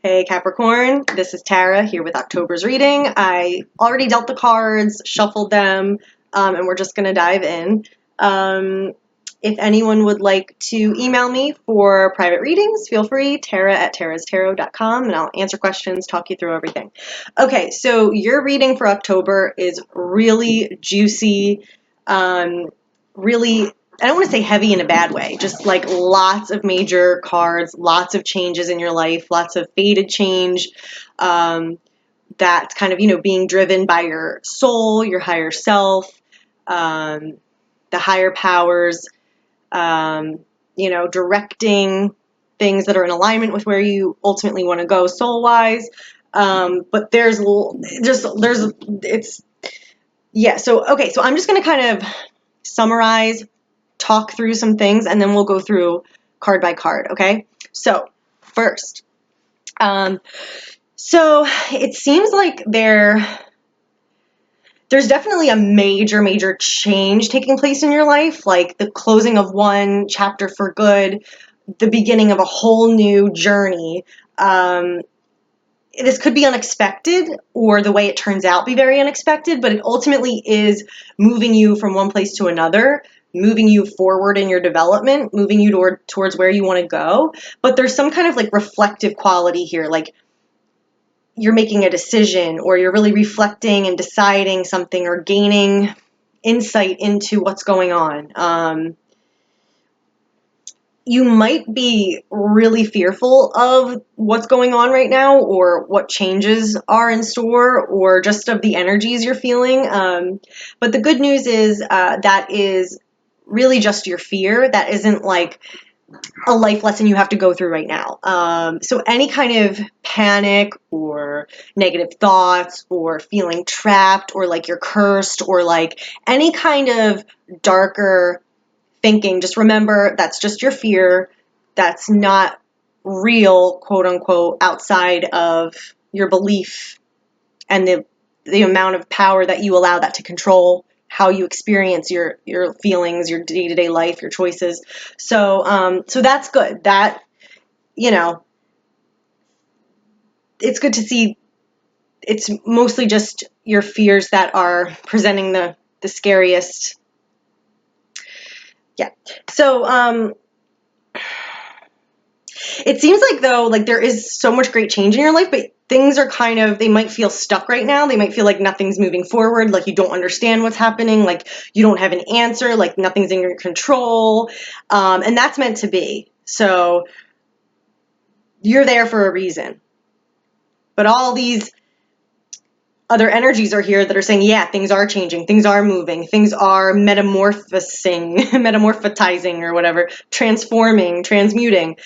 Hey Capricorn, this is Tara here with October's reading. I already dealt the cards, shuffled them, and we're just going to dive in. If anyone would like to email me for private readings, feel free, tara@tarastarot.com, and I'll answer questions, talk you through everything. Okay, so your reading for October is really juicy, really, I don't want to say heavy in a bad way, just like lots of major cards, lots of changes in your life, lots of fated change, that's kind of, being driven by your soul, your higher self, the higher powers, directing things that are in alignment with where you ultimately want to go soul-wise. But so I'm just going to kind of summarize, talk through some things, and then we'll go through card by card, okay? So first, so it seems like there's definitely a major change taking place in your life, like the closing of one chapter for good, the beginning of a whole new journey. This could be unexpected, or the way it turns out be very unexpected, but it ultimately is moving you from one place to another, moving you forward in your development, moving you towards where you want to go. But there's some kind of like reflective quality here, like you're making a decision, or you're really reflecting and deciding something, or gaining insight into what's going on. You might be really fearful of what's going on right now, or what changes are in store, or just of the energies you're feeling. But the good news is that is really just your fear. That isn't like a life lesson you have to go through right now. So any kind of panic or negative thoughts, or feeling trapped, or like you're cursed, or like any kind of darker thinking, just remember that's just your fear. That's not real, quote unquote, outside of your belief and the amount of power that you allow that to control how you experience your feelings, your day-to-day life, your choices. So that's good. That, it's good to see it's mostly just your fears that are presenting the scariest. Yeah. So it seems like, though, like there is so much great change in your life, but things are they might feel stuck right now. They might feel like nothing's moving forward, like you don't understand what's happening, like you don't have an answer, like nothing's in your control. And that's meant to be. So you're there for a reason. But all these other energies are here that are saying, yeah, things are changing, things are moving, things are metamorphosizing, or whatever, transforming, transmuting.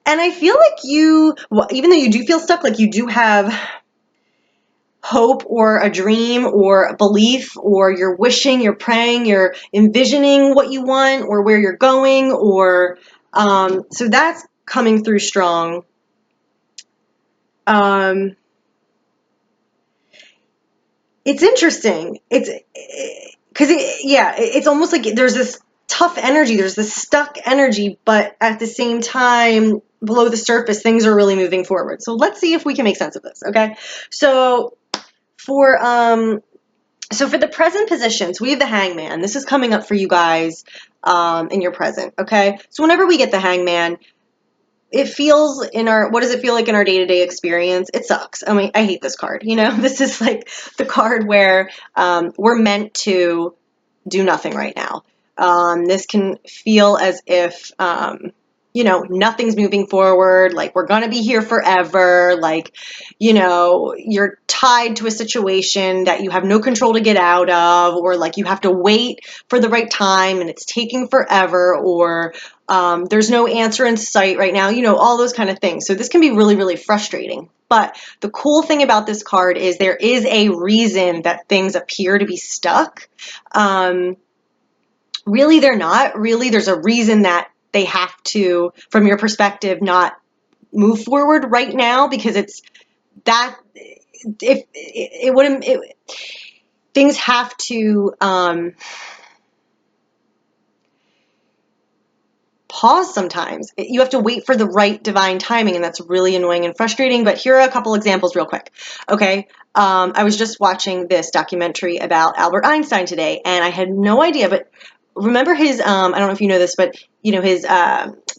And I feel like even though you do feel stuck, like you do have hope, or a dream, or a belief, or you're wishing, you're praying, you're envisioning what you want, or where you're going, or so that's coming through strong. It's interesting. It's almost like there's this tough energy, there's this stuck energy, but at the same time, below the surface, things are really moving forward. So let's see if we can make sense of this, okay? So for the present positions, we have the Hangman. This is coming up for you guys in your present, okay? So whenever we get the Hangman, it feels what does it feel like in our day-to-day experience? It sucks. I mean, I hate this card. This is like the card where we're meant to do nothing right now. This can feel as if, nothing's moving forward. Like we're going to be here forever. Like, you're tied to a situation that you have no control to get out of, or like you have to wait for the right time and it's taking forever, or there's no answer in sight right now, all those kind of things. So this can be really, really frustrating. But the cool thing about this card is there is a reason that things appear to be stuck. Really, they're not. Really, there's a reason that they have to, from your perspective, not move forward right now, because it's that if it wouldn't, things have to pause sometimes. You have to wait for the right divine timing, and that's really annoying and frustrating. But here are a couple examples real quick. Okay. I was just watching this documentary about Albert Einstein today, and I had no idea, but remember his, I don't know if you know this, but his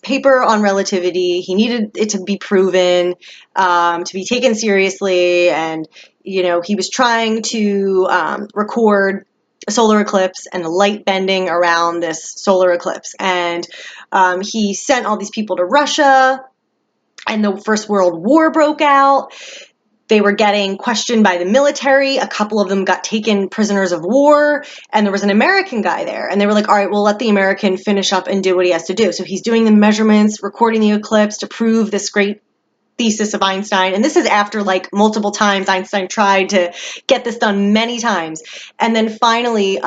paper on relativity, he needed it to be proven, to be taken seriously, and, he was trying to record a solar eclipse and the light bending around this solar eclipse. And he sent all these people to Russia, and the First World War broke out. They were getting questioned by the military. A couple of them got taken prisoners of war, and there was an American guy there. And they were like, all right, we'll let the American finish up and do what he has to do. So he's doing the measurements, recording the eclipse to prove this great thesis of Einstein. And this is after like multiple times Einstein tried to get this done many times. And then finally,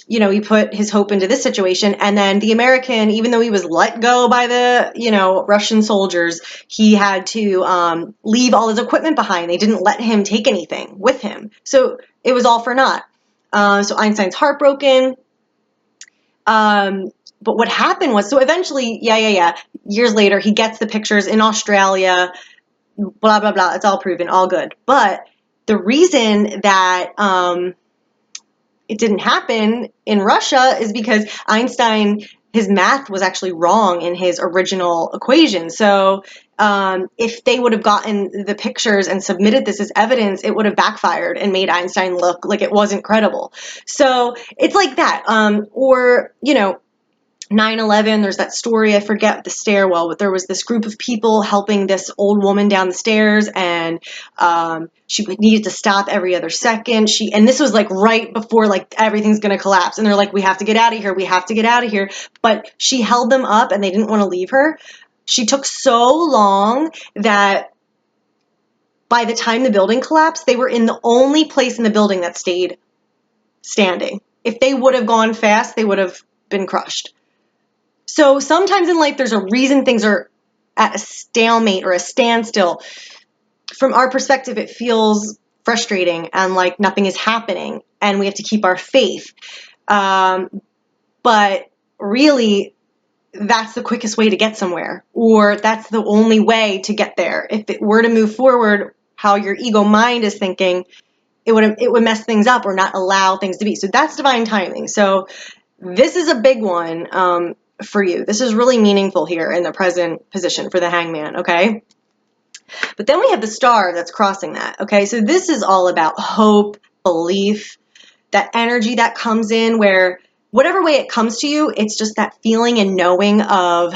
he put his hope into this situation. And then the American, even though he was let go by the, Russian soldiers, he had to leave all his equipment behind. They didn't let him take anything with him. So it was all for naught. So Einstein's heartbroken. But what happened was, so eventually, years later, he gets the pictures in Australia, blah, blah, blah. It's all proven, all good. But the reason that it didn't happen in Russia is because Einstein, his math was actually wrong in his original equation. So if they would have gotten the pictures and submitted this as evidence, it would have backfired and made Einstein look like it wasn't credible. So it's like that. Or 9/11, there's that story, I forget the stairwell, but there was this group of people helping this old woman down the stairs, and she needed to stop every other second. And this was like right before like everything's going to collapse. And they're like, we have to get out of here. We have to get out of here. But she held them up and they didn't want to leave her. She took so long that by the time the building collapsed, they were in the only place in the building that stayed standing. If they would have gone fast, they would have been crushed. So sometimes in life, there's a reason things are at a stalemate or a standstill. From our perspective, it feels frustrating and like nothing is happening, and we have to keep our faith. But really, that's the quickest way to get somewhere, or that's the only way to get there. If it were to move forward, how your ego mind is thinking, it would mess things up or not allow things to be. So that's divine timing. So this is a big one for you. This is really meaningful here in the present position for the hangman, okay? But then we have the star that's crossing that, okay? So this is all about hope, belief, that energy that comes in where whatever way it comes to you, it's just that feeling and knowing of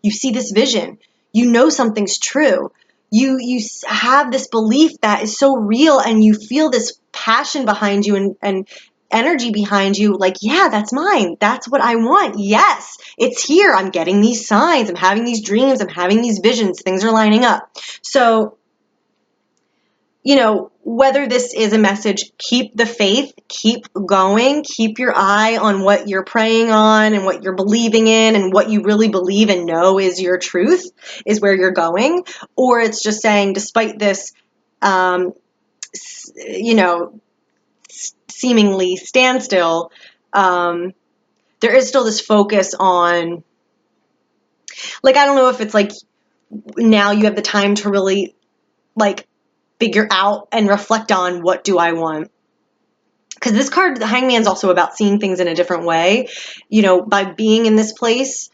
you see this vision. You know something's true. You have this belief that is so real, and you feel this passion behind you and energy behind you, like, yeah, that's mine. That's what I want. Yes, it's here. I'm getting these signs. I'm having these dreams. I'm having these visions. Things are lining up. So, whether this is a message, keep the faith, keep going, keep your eye on what you're praying on and what you're believing in and what you really believe and know is your truth, is where you're going. Or it's just saying, despite this, seemingly standstill, there is still this focus on, like, I don't know if it's like now you have the time to really like figure out and reflect on, what do I want? Because this card, the hangman's also about seeing things in a different way. By being in this place,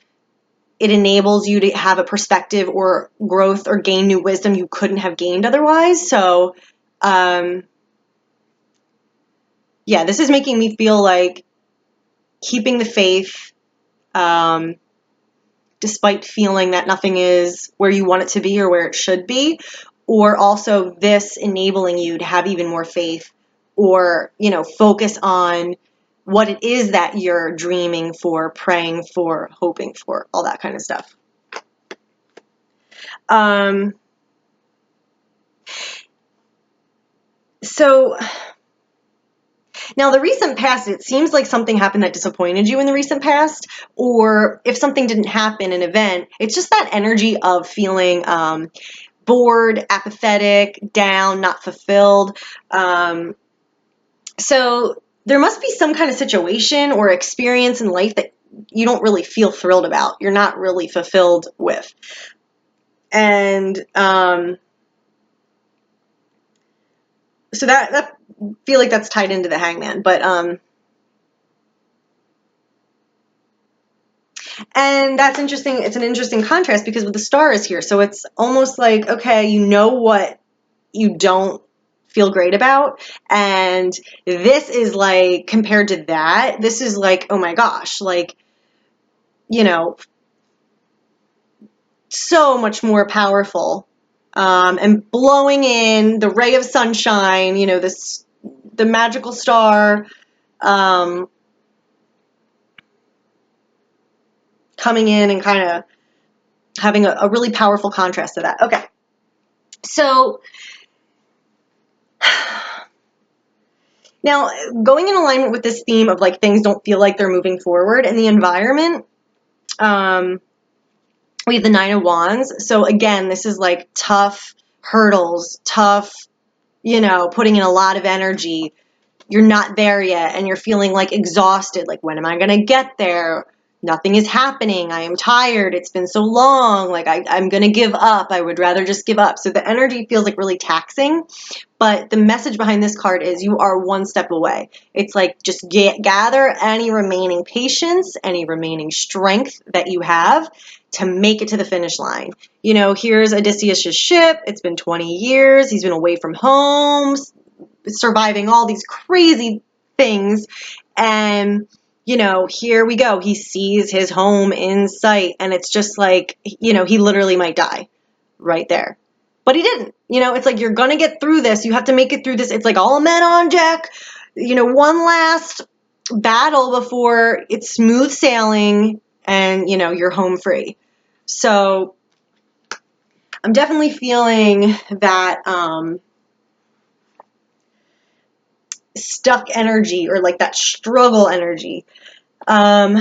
it enables you to have a perspective or growth or gain new wisdom you couldn't have gained otherwise. So, this is making me feel like keeping the faith, despite feeling that nothing is where you want it to be or where it should be, or also this enabling you to have even more faith or, focus on what it is that you're dreaming for, praying for, hoping for, all that kind of stuff. So now the recent past, it seems like something happened that disappointed you in the recent past, or if something didn't happen, an event, it's just that energy of feeling bored, apathetic, down, not fulfilled. So there must be some kind of situation or experience in life that you don't really feel thrilled about. You're not really fulfilled with. And so that feel like that's tied into the Hangman. But and that's interesting. It's an interesting contrast because with the Star is here. So it's almost like, okay, you know what you don't feel great about. And this is like, compared to that, this is like, oh my gosh, like, you know, so much more powerful. And blowing in the ray of sunshine, you know, the magical star, coming in and kind of having a really powerful contrast to that. Okay. So now going in alignment with this theme of like things don't feel like they're moving forward in the environment, we have the Nine of Wands. So again, this is like tough hurdles, tough, you know, putting in a lot of energy. You're not there yet and you're feeling like exhausted. Like, when am I going to get there? Nothing is happening. I am tired. It's been so long. Like, I'm going to give up. I would rather just give up. So the energy feels like really taxing. But the message behind this card is you are one step away. It's like, just gather any remaining patience, any remaining strength that you have to make it to the finish line. You know, here's Odysseus' ship. It's been 20 years. He's been away from home, surviving all these crazy things. And, you know, here we go. He sees his home in sight. And it's just like, you know, he literally might die right there. But he didn't. You know, it's like, you're going to get through this. You have to make it through this. It's like all men on deck. You know, one last battle before it's smooth sailing and, you know, you're home free. So I'm definitely feeling that stuck energy, or like that struggle energy. But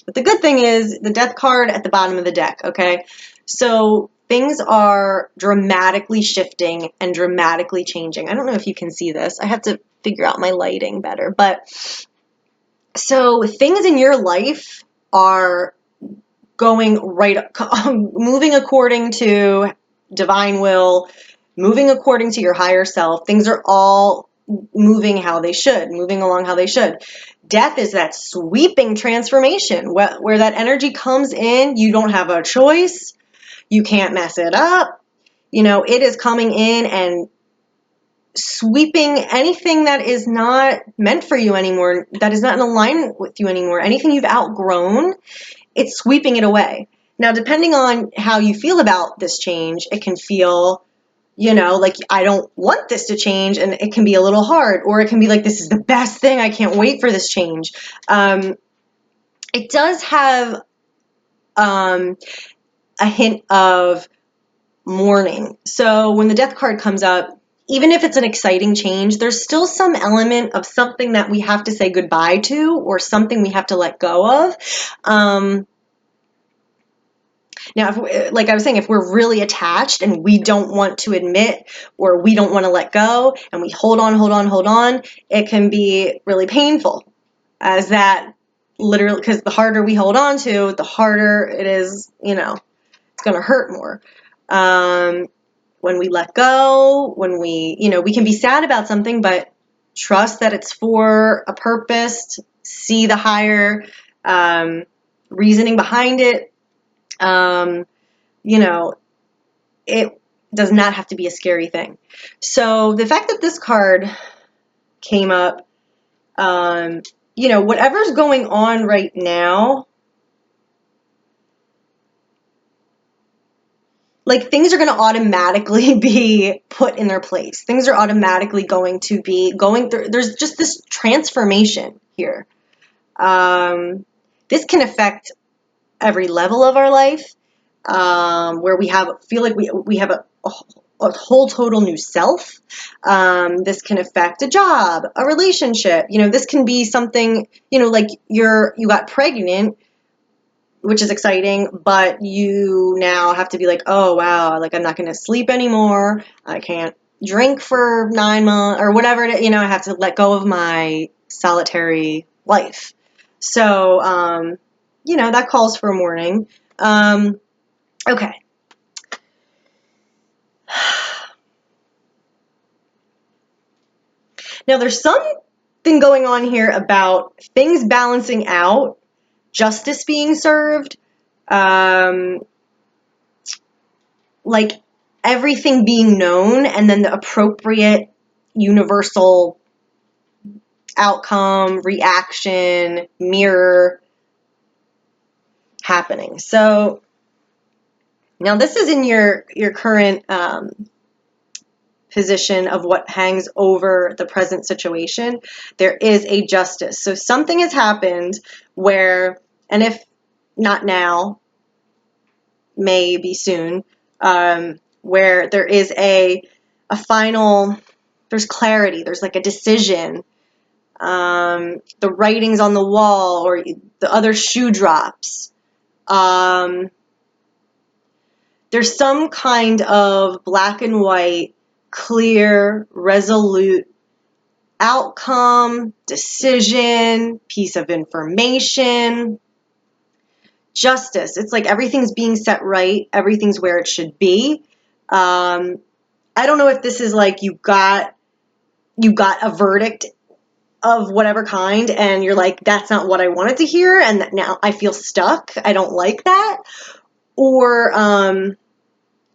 the good thing is the Death card at the bottom of the deck, okay? So things are dramatically shifting and dramatically changing. I don't know if you can see this. I have to figure out my lighting better. But so things in your life are going moving according to divine will, moving according to your higher self. Things are all moving along how they should. Death is that sweeping transformation where that energy comes in. You don't have a choice. You can't mess it up. You know, it is coming in and sweeping anything that is not meant for you anymore, that is not in alignment with you anymore, anything you've outgrown, it's sweeping it away. Now, depending on how you feel about this change, it can feel, you know, like, I don't want this to change, and it can be a little hard, or it can be like, this is the best thing, I can't wait for this change. It does have a hint of mourning. So when the Death card comes up, even if it's an exciting change, there's still some element of something that we have to say goodbye to, or something we have to let go of. Now, like I was saying, if we're really attached and we don't want to admit, or we don't want to let go, and we hold on, it can be really painful, as that literally, because the harder we hold on to, the harder it is, you know, it's going to hurt more. When we let go, when we, you know, we can be sad about something, but trust that it's for a purpose, see the higher reasoning behind it. You know, it does not have to be a scary thing. So the fact that this card came up, you know, whatever's going on right now, like, things are going to automatically be put in their place. Things are automatically going to be going through. There's just this transformation here. This can affect every level of our life, where we feel like we have a whole total new self. This can affect a job, a relationship. You know, this can be something, you know, like you got pregnant, which is exciting, but you now have to be like, oh, wow, like, I'm not going to sleep anymore. I can't drink for 9 months or whatever, you know, I have to let go of my solitary life. So, that calls for a warning. Okay. Now, there's something going on here about things balancing out, justice being served, like everything being known, and then the appropriate universal outcome, reaction, mirror happening. So now this is in your current position of what hangs over the present situation. There is a justice. So something has happened where, and if not now, maybe soon, where there is a final, there's clarity, there's like a decision, the writing's on the wall, or the other shoe drops. There's some kind of black and white, clear, resolute outcome, decision, piece of information, justice. It's like everything's being set right, everything's where it should be. I don't know if this is like you got a verdict of whatever kind and you're like, that's not what I wanted to hear, and that now I feel stuck, I don't like that. Or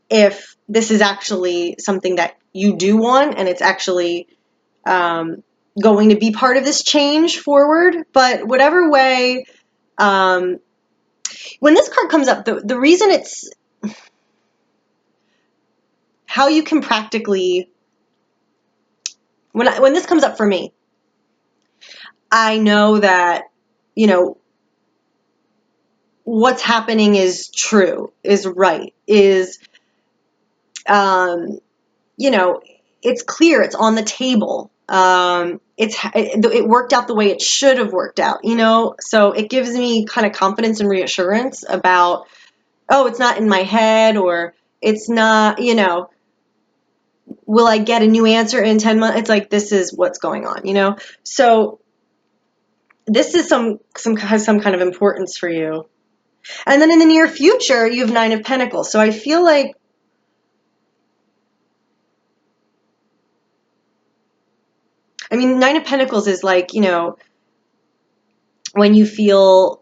if this is actually something that you do want and it's actually going to be part of this change forward. But whatever way, when this card comes up, the reason it's how you can practically, when this comes up for me, I know that, what's happening is true, is right, is, it's clear, it's on the table. It worked out the way it should have worked out, so it gives me kind of confidence and reassurance about, oh, it's not in my head, or it's not, will I get a new answer in 10 months? It's like, this is what's going on, so this is has some kind of importance for you. And then in the near future, you have 9 of Pentacles. So I feel like Nine of Pentacles is like, when you feel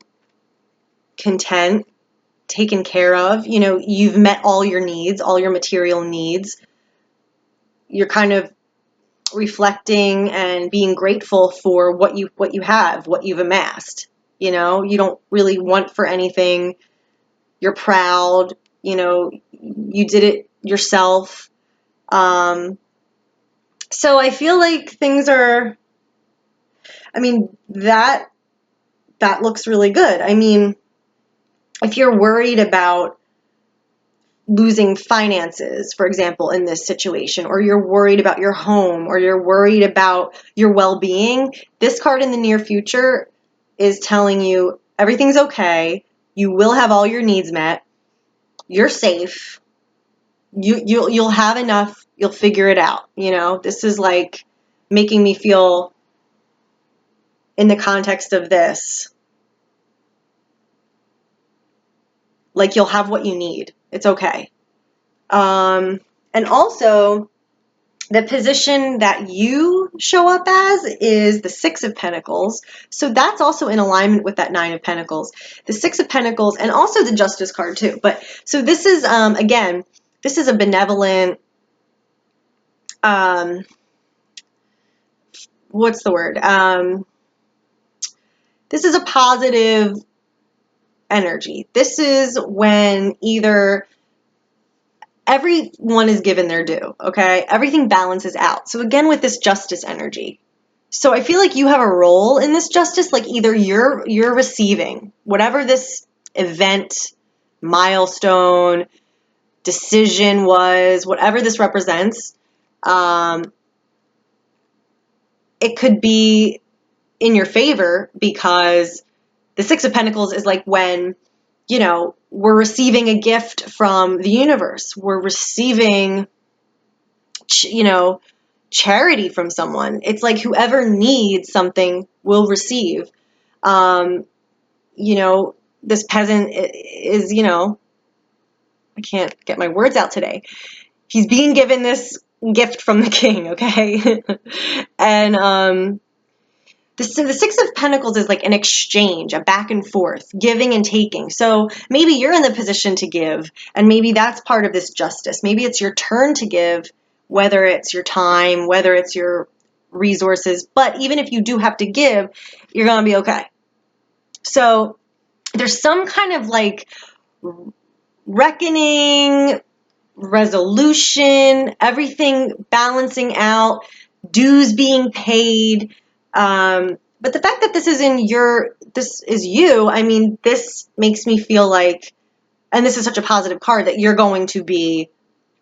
content, taken care of, you've met all your needs, all your material needs. You're kind of reflecting and being grateful for what you have, what you've amassed. You don't really want for anything. You're proud, you did it yourself. So I feel like things are, that looks really good. If you're worried about losing finances, for example, in this situation, or you're worried about your home, or you're worried about your well-being, this card in the near future is telling you everything's okay. You will have all your needs met. You're safe. You'll have enough. You'll figure it out. This is like making me feel, in the context of this, like you'll have what you need. It's okay. And also, the position that you show up as is the 6 of Pentacles. So that's also in alignment with that 9 of Pentacles. The 6 of Pentacles, and also the Justice card too. But so this is, again, this is a benevolent, what's the word? This is a positive energy. This is when either everyone is given their due, okay? Everything balances out. So again, with this justice energy. So I feel like you have a role in this justice, like either you're receiving whatever this event, milestone, decision was, whatever this represents. It could be in your favor, because the 6 of Pentacles is like when, we're receiving a gift from the universe. We're receiving, charity from someone. It's like whoever needs something will receive. You know, this peasant is, you know, I can't get my words out today. He's being given this gift from the king, okay? And the Six of Pentacles is like an exchange, a back and forth, giving and taking. So maybe you're in the position to give, and maybe that's part of this justice. Maybe it's your turn to give, whether it's your time, whether it's your resources. But even if you do have to give, you're going to be okay. So there's some kind of like reckoning, resolution, everything balancing out, dues being paid. But the fact that this is you, I mean, this makes me feel like, and this is such a positive card, that you're going to be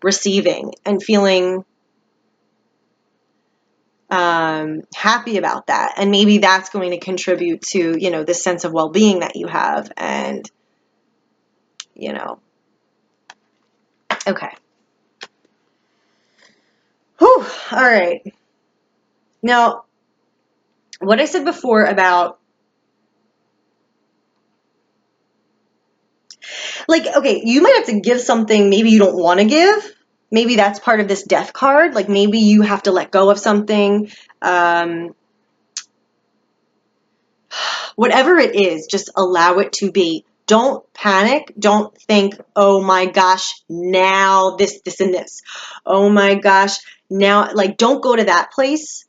receiving and feeling happy about that. And maybe that's going to contribute to, you know, this sense of well-being that you have. And, you know, okay. Whew, all right. Now, what I said before about, like, okay, you might have to give something maybe you don't want to give. Maybe that's part of this death card. Like, maybe you have to let go of something. Whatever it is, just allow it to be. Don't panic. Don't think, oh my gosh, now this, and this. Oh my gosh, now, like, don't go to that place,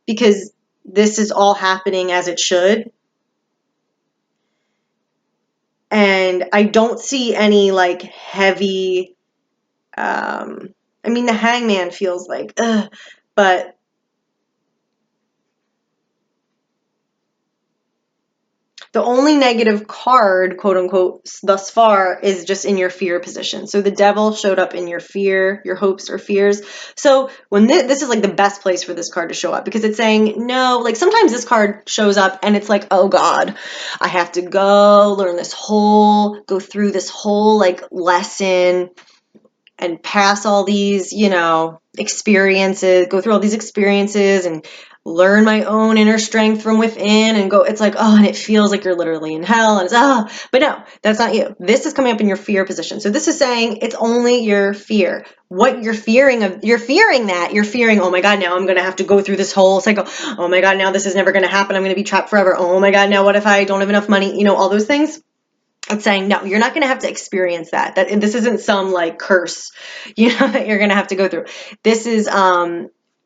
because this is all happening as it should. And I don't see any like heavy, I mean, the Hangman feels like, ugh, but the only negative card, quote unquote, thus far is just in your fear position. So the devil showed up in your fear, your hopes or fears. So when this is like the best place for this card to show up, because it's saying, no, like sometimes this card shows up and it's like, oh God, I have to go go through this whole like lesson and pass all these, you know, experiences, go through all these experiences and learn my own inner strength from within and go, it's like, oh, and it feels like you're literally in hell and it's, oh, but no, that's not you. This is coming up in your fear position. So this is saying it's only your fear. What you're fearing you're fearing, oh my God, now I'm going to have to go through this whole cycle. Oh my God, now this is never going to happen. I'm going to be trapped forever. Oh my God, now what if I don't have enough money? You know, all those things. It's saying, no, you're not going to have to experience that. This isn't some like curse, you know, that you're going to have to go through. This is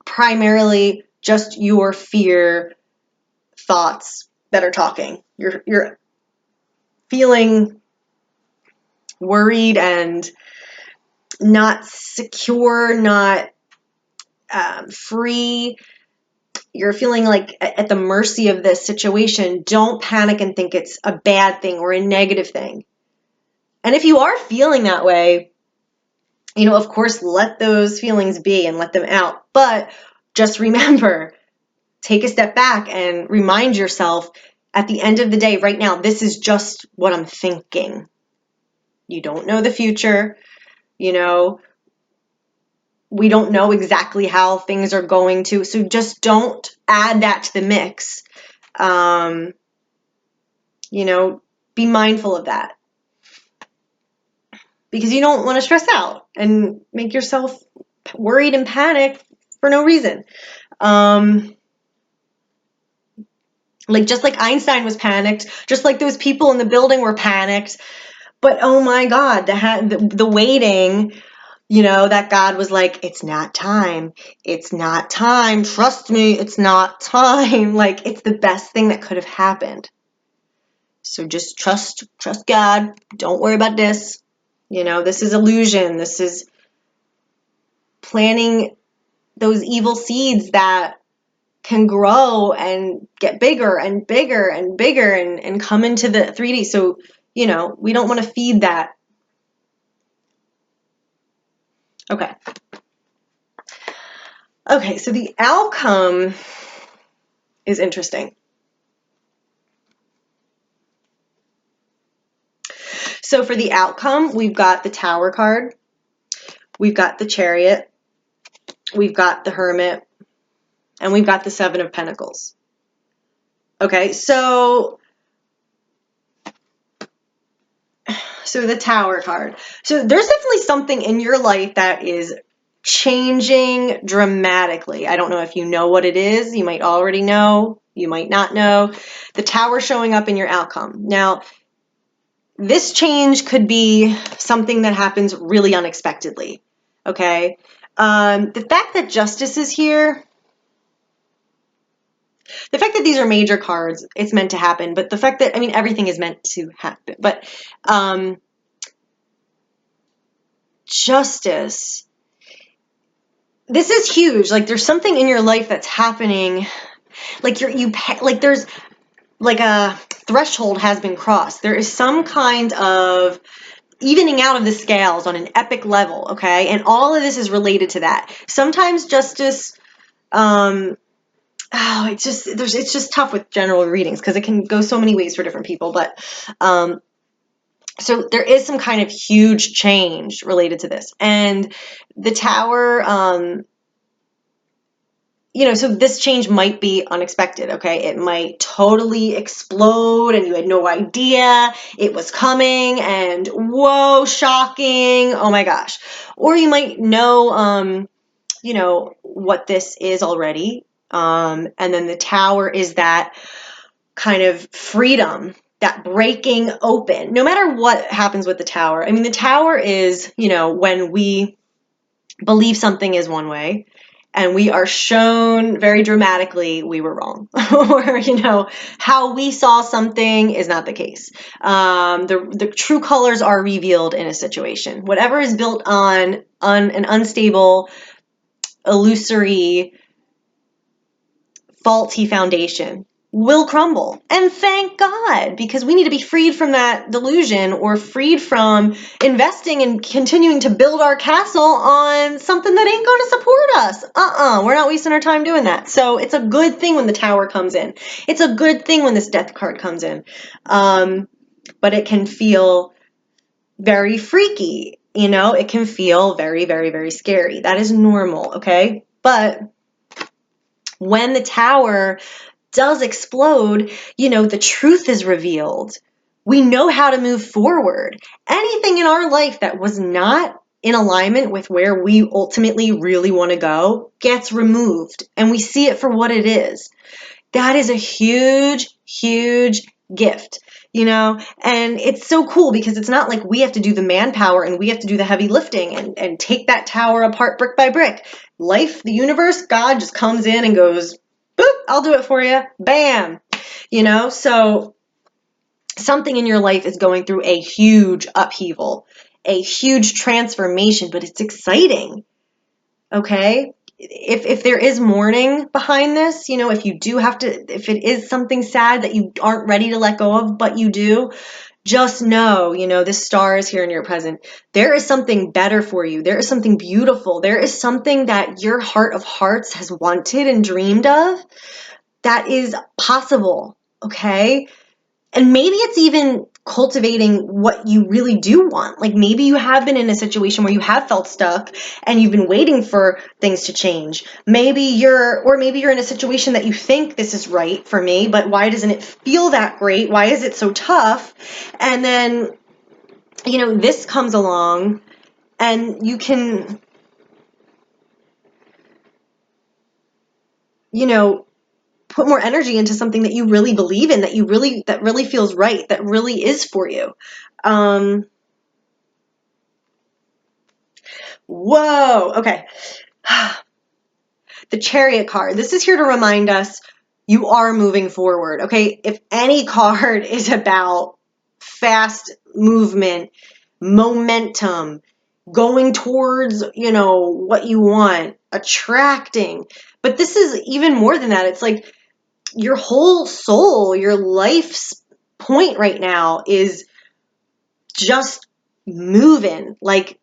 primarily just your fear thoughts that are talking. You're feeling worried and not secure, not free. You're feeling like at the mercy of this situation. Don't panic and think it's a bad thing or a negative thing. And if you are feeling that way, you know, of course, let those feelings be and let them out. But just remember, take a step back and remind yourself at the end of the day, right now, this is just what I'm thinking. You don't know the future. You know, we don't know exactly how things are going to. So just don't add that to the mix. You know, be mindful of that. Because you don't want to stress out and make yourself worried and panic for no reason. Like, just like Einstein was panicked, just like those people in the building were panicked. But oh my God, the waiting, you know, that God was like, it's not time. It's not time. Trust me, it's not time. Like, it's the best thing that could have happened. So just trust God. Don't worry about this. You know, this is illusion. This is planting those evil seeds that can grow and get bigger and bigger and bigger and come into the 3D. So, you know, we don't want to feed that. Okay. Okay, so the outcome is interesting. So for the outcome, we've got the Tower card, we've got the Chariot, we've got the Hermit, and we've got the Seven of Pentacles. Okay, so the Tower card. So there's definitely something in your life that is changing dramatically. I don't know if you know what it is. You might already know. You might not know. The Tower showing up in your outcome. Now, this change could be something that happens really unexpectedly. Okay? The fact that Justice is here, the fact that these are major cards, it's meant to happen. But the fact that, I mean, everything is meant to happen. But Justice, this is huge. Like, there's something in your life that's happening. Like, there's like a threshold has been crossed. There is some kind of evening out of the scales on an epic level, okay? And all of this is related to that. Sometimes Justice, it's just tough with general readings because it can go so many ways for different people. But so there is some kind of huge change related to this. And the Tower, so this change might be unexpected, okay? It might totally explode and you had no idea it was coming and whoa, shocking, oh my gosh. Or you might know, what this is already. And then the Tower is that kind of freedom, that breaking open, no matter what happens with the Tower. I mean, the Tower is, when we believe something is one way, and we are shown very dramatically we were wrong, or how we saw something is not the case. The true colors are revealed in a situation. Whatever is built on an unstable, illusory, faulty foundation will crumble. And thank God, because we need to be freed from that delusion, or freed from investing and continuing to build our castle on something that ain't going to support us. We're not wasting our time doing that. So it's a good thing when the Tower comes in. It's a good thing when this Death card comes in. But it can feel very freaky. It can feel very, very, very scary. That is normal, okay? But when the Tower does explode, the truth is revealed. We know how to move forward. Anything in our life that was not in alignment with where we ultimately really want to go gets removed, and we see it for what it is. That is a huge, huge gift. And it's so cool because it's not like we have to do the manpower and we have to do the heavy lifting and take that Tower apart brick by brick. Life, the universe, God just comes in and goes, boop, I'll do it for you. Bam. So something in your life is going through a huge upheaval, a huge transformation, but it's exciting. Okay? If there is mourning behind this, if you do have to, if it is something sad that you aren't ready to let go of, but you do, just know, this star is here in your present. There is something better for you. There is something beautiful. There is something that your heart of hearts has wanted and dreamed of that is possible, okay? And maybe it's even cultivating what you really do want. Like maybe you have been in a situation where you have felt stuck and you've been waiting for things to change. Maybe you're in a situation that you think this is right for me, but why doesn't it feel that great? Why is it so tough? And then, this comes along and you can, put more energy into something that you really believe in, that really feels right, that really is for you. Whoa, okay. The Chariot card. This is here to remind us you are moving forward, okay? If any card is about fast movement, momentum, going towards, what you want, attracting. But this is even more than that. It's like your whole soul, your life's point right now is just moving. Like,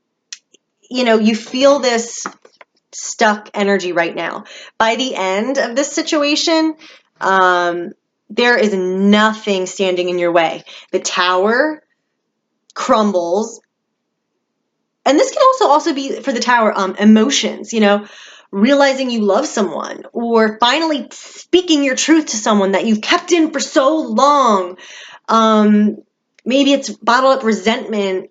you feel this stuck energy right now. By the end of this situation, there is nothing standing in your way. The Tower crumbles. And this can also be for the Tower, emotions, realizing you love someone, or finally speaking your truth to someone that you've kept in for so long. Maybe it's bottled up resentment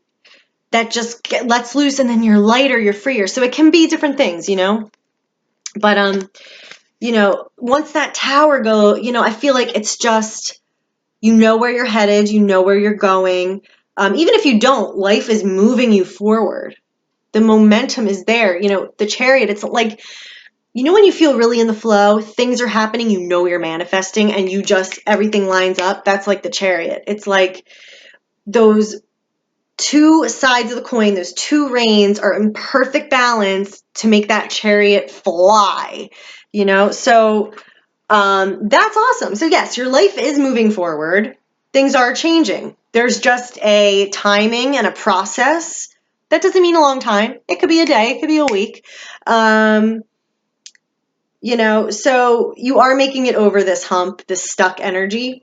that just lets loose, and then you're lighter, you're freer. So it can be different things, But, once that tower I feel like it's just, where you're headed, where you're going. Even if you don't, life is moving you forward. The momentum is there. The Chariot, it's like, when you feel really in the flow, things are happening, you're manifesting, and everything lines up. That's like the Chariot. It's like those two sides of the coin, those two reins are in perfect balance to make that chariot fly, So that's awesome. So yes, your life is moving forward. Things are changing. There's just a timing and a process. That doesn't mean a long time. It could be a day. It could be a week. So you are making it over this hump, this stuck energy.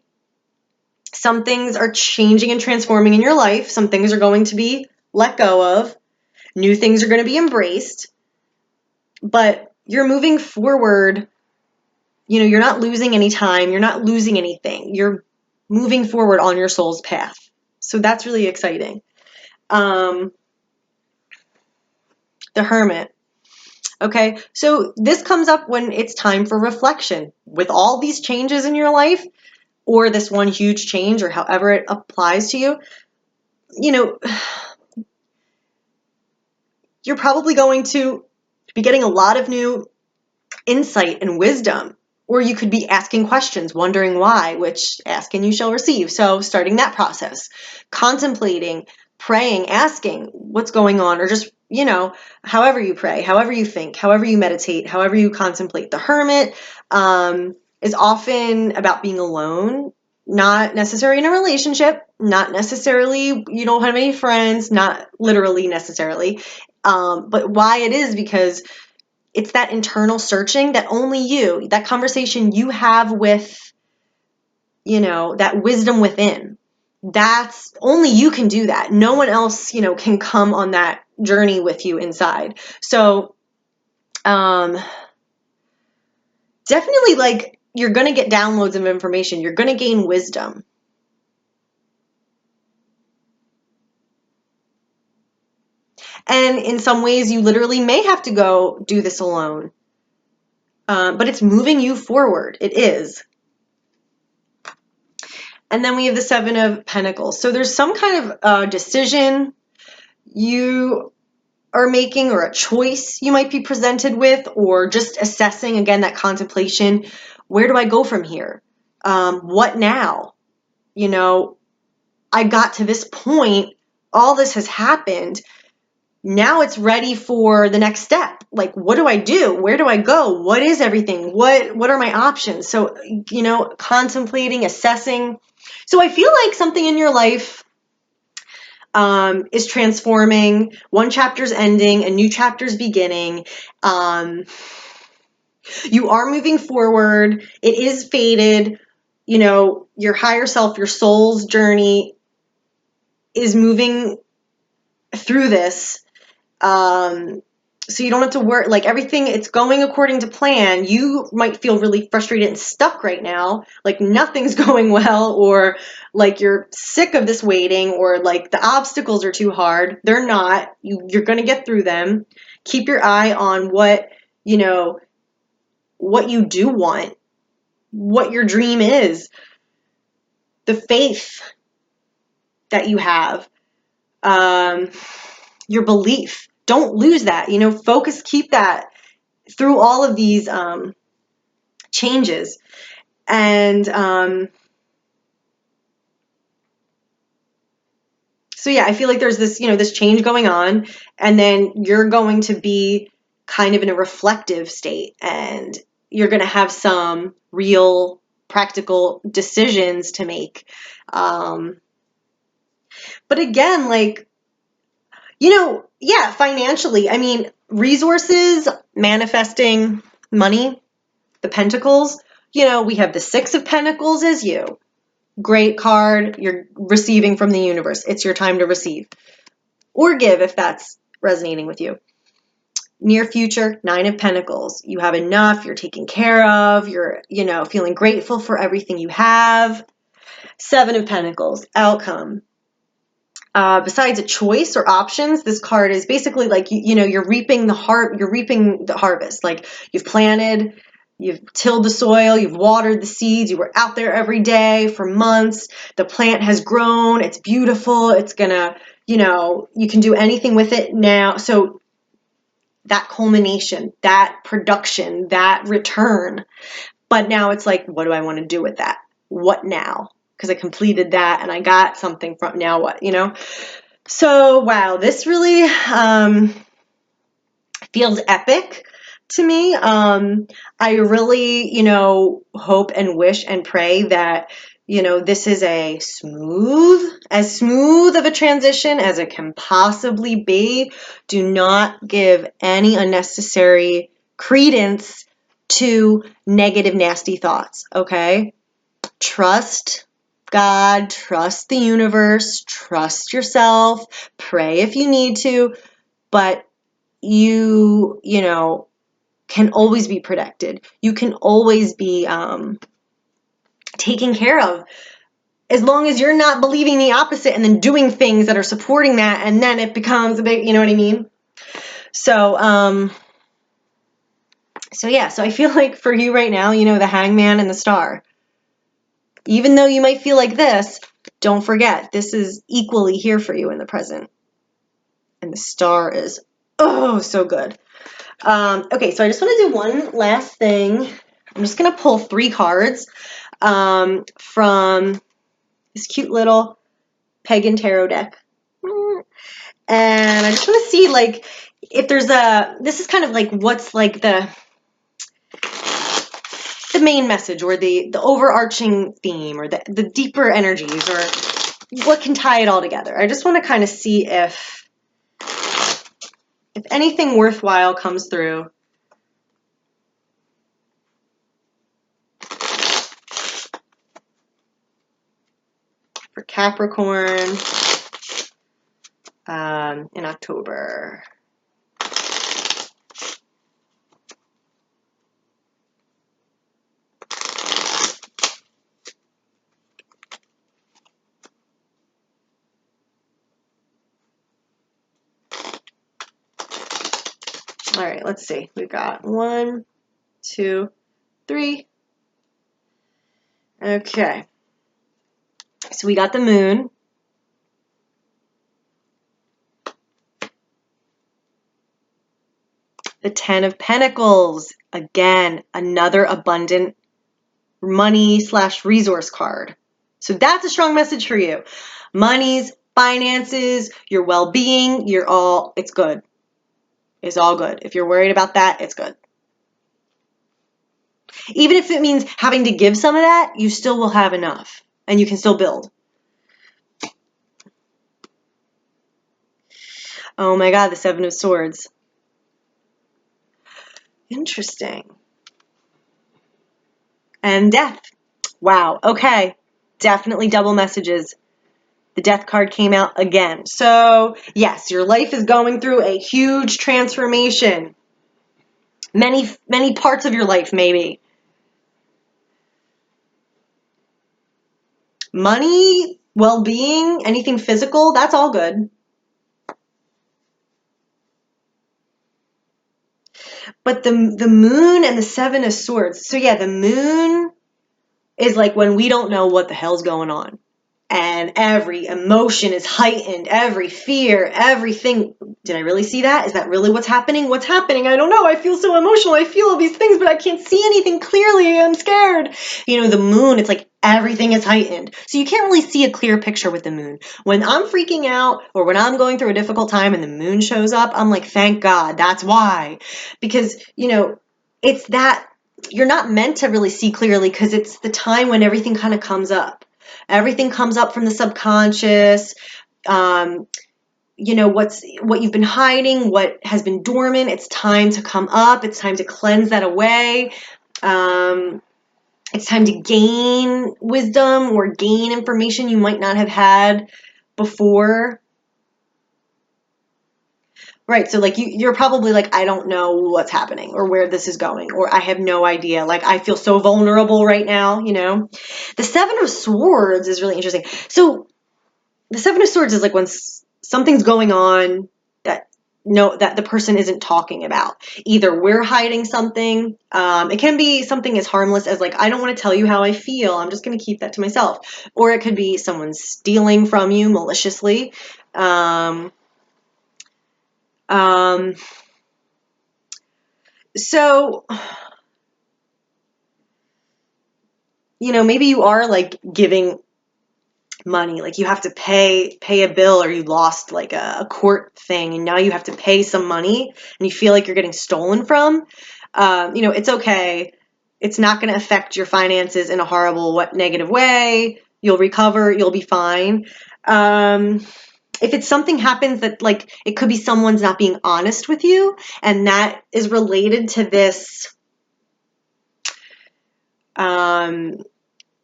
Some things are changing and transforming in your life. Some things are going to be let go of. New things are going to be embraced. But you're moving forward. You're not losing any time. You're not losing anything. You're moving forward on your soul's path. So that's really exciting. The Hermit. Okay, so this comes up when it's time for reflection. With all these changes in your life, or this one huge change, or however it applies to you, you're probably going to be getting a lot of new insight and wisdom. Or you could be asking questions, wondering why, which ask and you shall receive. So starting that process, contemplating, praying, asking what's going on, or just, however you pray, however you think, however you meditate, however you contemplate. The Hermit is often about being alone, not necessarily in a relationship, not necessarily you don't have any friends, not literally necessarily, but why it is because it's that internal searching that only you, that conversation you have with, that wisdom within. That's only you can do that. No one else, can come on that journey with you inside. So, definitely like you're going to get downloads of information. You're going to gain wisdom. And in some ways, you literally may have to go do this alone. But it's moving you forward. It is. And then we have the Seven of Pentacles. So there's some kind of decision you are making, or a choice you might be presented with, or just assessing, again, that contemplation. Where do I go from here? What now? I got to this point. All this has happened. Now it's ready for the next step. Like, what do I do? Where do I go? What is everything? What are my options? So, contemplating, assessing. So I feel like something in your life is transforming. One chapter's ending, a new chapter's beginning. You are moving forward. It is fated. Your higher self, your soul's journey is moving through this. So you don't have to worry, like everything, it's going according to plan. You might feel really frustrated and stuck right now, like nothing's going well, or like you're sick of this waiting, or like the obstacles are too hard. They're not. You're going to get through them. Keep your eye on what you do want, what your dream is, the faith that you have, your belief. Don't lose that, focus, keep that through all of these changes. And so yeah, I feel like there's this, this change going on, and then you're going to be kind of in a reflective state, and you're going to have some real practical decisions to make. But again, like, yeah, financially, I mean, resources, manifesting money, the Pentacles, we have the Six of Pentacles as you. Great card. You're receiving from the universe. It's your time to receive or give if that's resonating with you. Near future, 9 of Pentacles. You have enough, you're taken care of, you're, feeling grateful for everything you have. 7 of Pentacles, outcome. Besides a choice or options, this card is basically like, you're reaping the harvest. Like you've planted, you've tilled the soil, you've watered the seeds, you were out there every day for months. The plant has grown, it's beautiful, it's gonna, you can do anything with it now. So that culmination, that production, that return. But now it's like, what do I want to do with that? What now? Because I completed that and I got something from, now what, So, wow, this really feels epic to me. I really, hope and wish and pray that, this is as smooth of a transition as it can possibly be. Do not give any unnecessary credence to negative, nasty thoughts, okay? Trust God, trust the universe, trust yourself, pray if you need to, but you can always be protected. You can always be taken care of, as long as you're not believing the opposite and then doing things that are supporting that, and then it becomes a big, you know what I mean? So, so I feel like for you right now, the Hangman and the Star. Even though you might feel like this, don't forget, this is equally here for you in the present. And the Star is, oh, so good. Okay, so I just want to do one last thing. I'm just going to pull 3 cards from this cute little pagan tarot deck. And I just want to see, like, if there's this is kind of like what's like the main message, or the overarching theme, or the deeper energies, or what can tie it all together. I just want to kind of see if anything worthwhile comes through. For Capricorn in October. All right, let's see. We've got 1, 2, 3. Okay. So we got the Moon. The 10 of Pentacles. Again, another abundant money/resource card. So that's a strong message for you. Monies, finances, your well-being, it's good. It's all good. If you're worried about that, it's good. Even if it means having to give some of that, you still will have enough and you can still build. Oh my God, the 7 of Swords. Interesting. And Death. Wow. Okay. Definitely double messages. The Death card came out again. So, yes, your life is going through a huge transformation. Many, many parts of your life, maybe. Money, well-being, anything physical, that's all good. But the Moon and the 7 of Swords. So yeah, the Moon is like when we don't know what the hell's going on. And every emotion is heightened, every fear, everything. Did I really see that? Is that really what's happening? What's happening? I don't know. I feel so emotional. I feel all these things, but I can't see anything clearly. I'm scared. The Moon, it's like everything is heightened. So you can't really see a clear picture with the Moon. When I'm freaking out or when I'm going through a difficult time and the Moon shows up, I'm like, thank God, that's why. Because, it's that you're not meant to really see clearly, because it's the time when everything kind of comes up. Everything comes up from the subconscious. What you've been hiding, what has been dormant, it's time to come up. It's time to cleanse that away. It's time to gain wisdom or gain information you might not have had before. Right. So like you're probably like, I don't know what's happening or where this is going, or I have no idea. Like I feel so vulnerable right now, you know? The Seven of Swords is really interesting. So the Seven of Swords is like when something's going on that that the person isn't talking about. Either we're hiding something. It can be something as harmless as like, I don't want to tell you how I feel. I'm just going to keep that to myself. Or it could be someone stealing from you maliciously. So, you know, maybe you are like giving money, like you have to pay a bill, or you lost like a court thing and now you have to pay some money and you feel like you're getting stolen from. You know, it's okay. It's not going to affect your finances in a horrible, negative way. You'll recover. You'll be fine. If it's something happens that like, it could be someone's not being honest with you, and that is related to this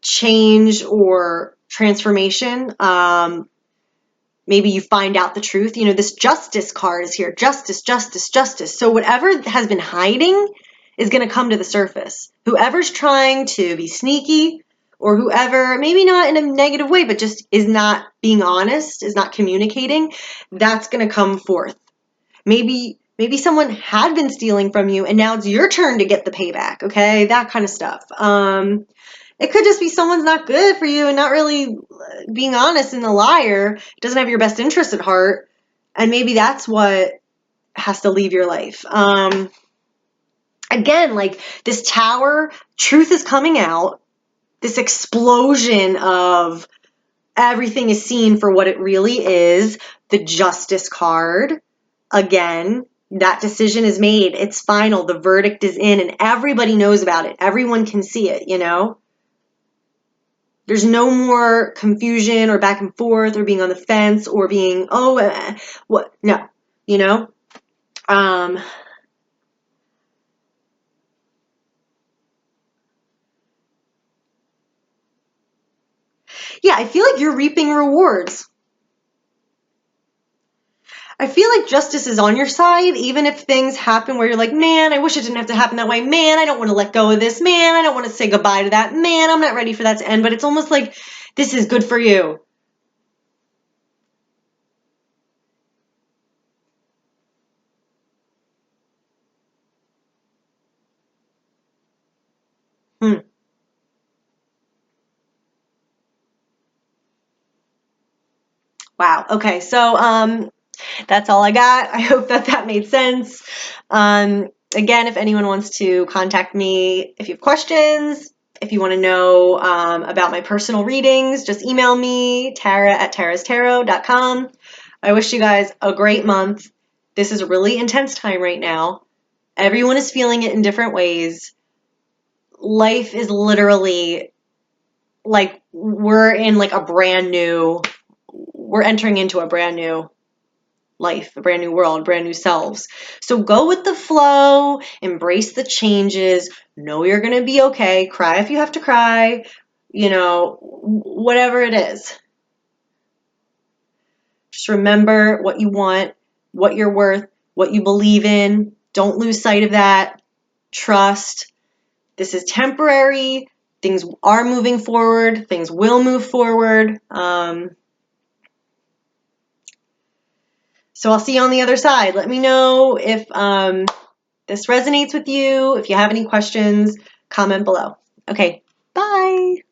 change or transformation. Maybe you find out the truth. You know, this Justice card is here. Justice, justice, justice. So whatever has been hiding is going to come to the surface. Whoever's trying to be sneaky, or whoever, maybe not in a negative way, but just is not being honest, is not communicating, that's going to come forth. Maybe someone had been stealing from you and now it's your turn to get the payback. Okay, that kind of stuff. It could just be someone's not good for you and not really being honest and a liar, doesn't have your best interest at heart. And maybe that's what has to leave your life. Again, like this Tower, truth is coming out. This explosion of everything is seen for what it really is. The Justice card, again, that decision is made. It's final. The verdict is in and everybody knows about it. Everyone can see it, you know? There's no more confusion or back and forth or being on the fence or being, what? No, you know? Yeah, I feel like you're reaping rewards. I feel like justice is on your side, even if things happen where you're like, man, I wish it didn't have to happen that way. Man, I don't want to let go of this. Man, I don't want to say goodbye to that. Man, I'm not ready for that to end. But it's almost like this is good for you. Hmm. Wow. Okay. So, that's all I got. I hope that made sense. Again, if anyone wants to contact me, if you have questions, if you want to know about my personal readings, just email me, tara@tarastarot.com. I wish you guys a great month. This is a really intense time right now. Everyone is feeling it in different ways. Life is literally like we're entering into a brand new life, a brand new world, brand new selves. So go with the flow, embrace the changes, know you're going to be okay, cry if you have to cry, you know, whatever it is. Just remember what you want, what you're worth, what you believe in. Don't lose sight of that. Trust. This is temporary. Things are moving forward. Things will move forward. So I'll see you on the other side. Let me know if this resonates with you. If you have any questions, comment below. Okay, bye.